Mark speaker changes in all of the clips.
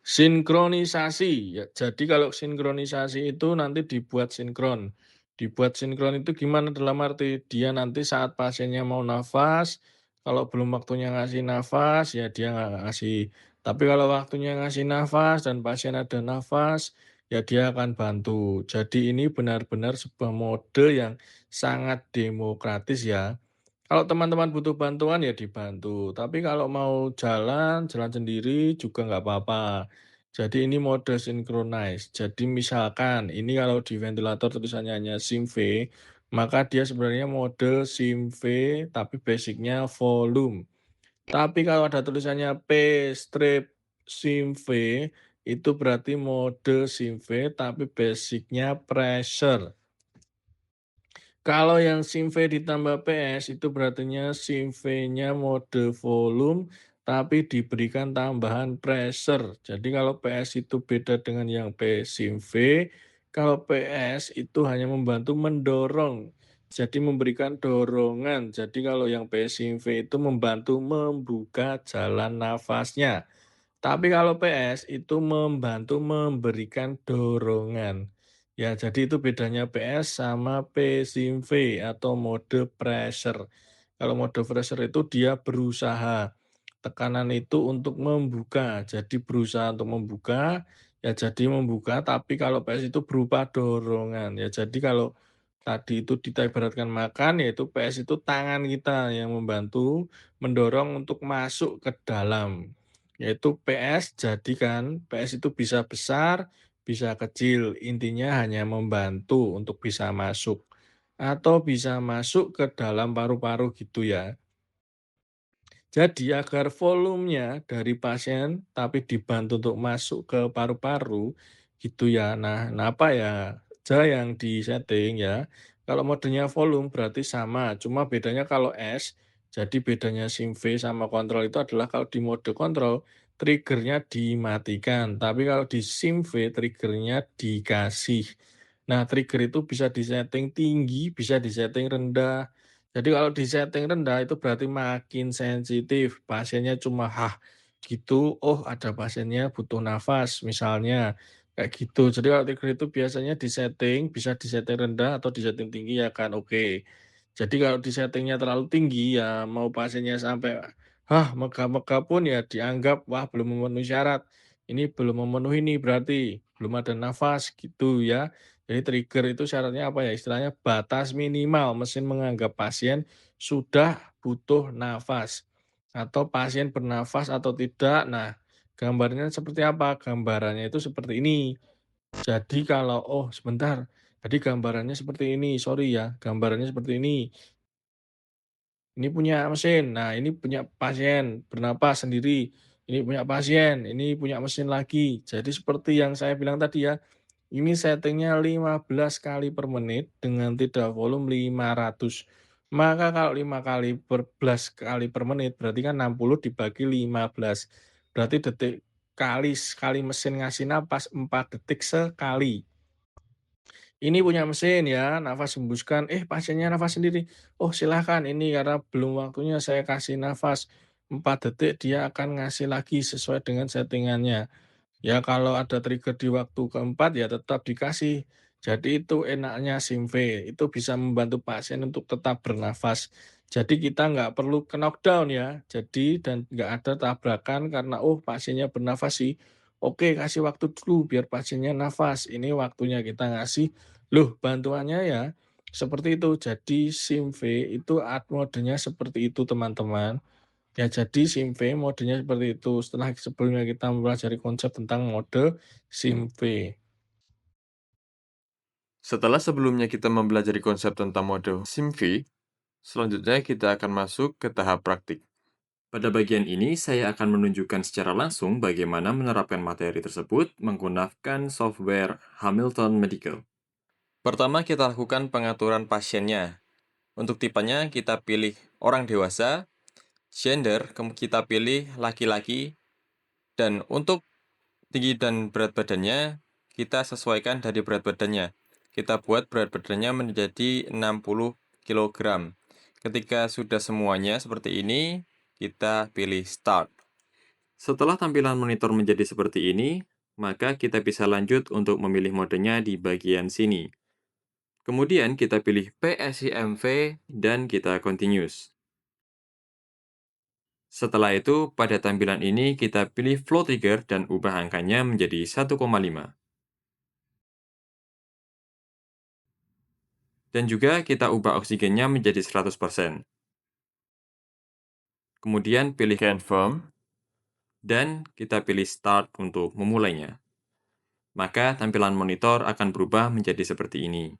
Speaker 1: Sinkronisasi, ya jadi kalau sinkronisasi itu nanti dibuat sinkron. Dibuat sinkron itu gimana dalam arti, dia nanti saat pasiennya mau nafas, kalau belum waktunya ngasih nafas, ya dia nggak ngasih. Tapi kalau waktunya ngasih nafas dan pasien ada nafas, ya dia akan bantu. Jadi ini benar-benar sebuah mode yang sangat demokratis ya. Kalau teman-teman butuh bantuan ya dibantu, tapi kalau mau jalan, jalan sendiri juga nggak apa-apa. Jadi ini mode synchronize. Jadi misalkan ini kalau di ventilator tulisannya hanya SIMV, maka dia sebenarnya mode SIMV tapi basicnya volume. Tapi kalau ada tulisannya P-strip SIMV, itu berarti mode SIMV tapi basicnya pressure. Kalau yang SIM V ditambah PS itu berartinya SIM V-nya mode volume, tapi diberikan tambahan pressure. Jadi kalau PS itu beda dengan yang P SIM V, kalau PS itu hanya membantu mendorong, jadi memberikan dorongan. Jadi kalau yang P SIM V itu membantu membuka jalan nafasnya. Tapi kalau PS itu membantu memberikan dorongan. Ya, jadi itu bedanya PS sama PSIMV atau mode pressure. Kalau mode pressure itu dia berusaha. Tekanan itu untuk membuka. Jadi berusaha untuk membuka, ya jadi membuka, tapi kalau PS itu berupa dorongan. Ya jadi kalau tadi itu kita ibaratkan makan, yaitu PS itu tangan kita yang membantu mendorong untuk masuk ke dalam. Yaitu PS jadikan PS itu bisa besar, bisa kecil, intinya hanya membantu untuk bisa masuk atau bisa masuk ke dalam paru-paru gitu ya. Jadi agar volumenya dari pasien tapi dibantu untuk masuk ke paru-paru gitu ya. Nah apa ya aja yang di-setting ya. Kalau modenya volume berarti sama, cuma bedanya kalau S, jadi bedanya SIM V sama kontrol itu adalah kalau di mode kontrol triggernya dimatikan, tapi kalau di SIM V triggernya dikasih. Nah, trigger itu bisa disetting tinggi, bisa disetting rendah. Jadi kalau di setting rendah itu berarti makin sensitif, pasiennya cuma, "Hah," gitu, "oh ada pasiennya butuh nafas," misalnya, kayak gitu. Jadi kalau trigger itu biasanya disetting, bisa disetting rendah atau disetting tinggi ya kan oke. Jadi kalau disettingnya terlalu tinggi ya mau pasiennya sampai, "Hah," megah-megah pun ya dianggap, "Wah belum memenuhi syarat, ini belum memenuhi nih berarti, belum ada nafas," gitu ya. Jadi trigger itu syaratnya apa ya, istilahnya batas minimal mesin menganggap pasien sudah butuh nafas, atau pasien bernafas atau tidak. Nah, gambarnya seperti apa? Gambarannya itu seperti ini. Jadi kalau, "Oh sebentar, tadi gambarannya seperti ini, sorry ya, gambarannya seperti ini. Ini punya mesin, nah ini punya pasien bernapas sendiri, ini punya pasien, ini punya mesin lagi." Jadi seperti yang saya bilang tadi ya, ini settingnya 15 kali per menit dengan tidak volume 500. Maka kalau 5 kali per 11 kali per menit berarti kan 60 dibagi 15. Berarti detik kali sekali mesin ngasih napas 4 detik sekali. Ini punya mesin ya, nafas hembuskan, pasiennya nafas sendiri. Oh silahkan ini karena belum waktunya saya kasih nafas 4 detik dia akan ngasih lagi sesuai dengan settingannya. Ya kalau ada trigger di waktu keempat ya tetap dikasih. Jadi itu enaknya SIMV, itu bisa membantu pasien untuk tetap bernafas. Jadi kita nggak perlu ke knockdown ya. Jadi dan nggak ada tabrakan karena oh pasiennya bernafas sih. Oke kasih waktu dulu biar pasiennya nafas. Ini waktunya kita ngasih. Loh bantuannya ya seperti itu. Jadi SIMV itu modenya seperti itu teman-teman. Ya jadi SIM-V modenya seperti itu, sebelumnya kita mempelajari konsep tentang mode SIM-V.
Speaker 2: Setelah sebelumnya kita mempelajari konsep tentang mode SIMV, selanjutnya kita akan masuk ke tahap praktik. Pada bagian ini, saya akan menunjukkan secara langsung bagaimana menerapkan materi tersebut menggunakan software Hamilton Medical. Pertama, kita lakukan pengaturan pasiennya. Untuk tipenya, kita pilih orang dewasa, gender, kita pilih laki-laki, dan untuk tinggi dan berat badannya, kita sesuaikan dari berat badannya. Kita buat berat badannya menjadi 60 kilogram. Ketika sudah semuanya seperti ini, kita pilih start. Setelah tampilan monitor menjadi seperti ini, maka kita bisa lanjut untuk memilih modenya di bagian sini. Kemudian kita pilih PSIMV dan kita continuous. Setelah itu, pada tampilan ini kita pilih flow trigger dan ubah angkanya menjadi 1,5. Dan juga kita ubah oksigennya menjadi 100%. Kemudian pilih confirm, dan kita pilih start untuk memulainya. Maka tampilan monitor akan berubah menjadi seperti ini.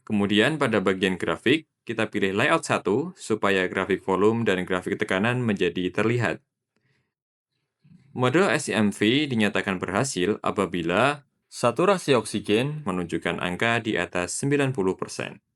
Speaker 2: Kemudian pada bagian grafik, kita pilih layout 1 supaya grafik volume dan grafik tekanan menjadi terlihat. Mode SCMV dinyatakan berhasil apabila saturasi oksigen menunjukkan angka di atas 90%.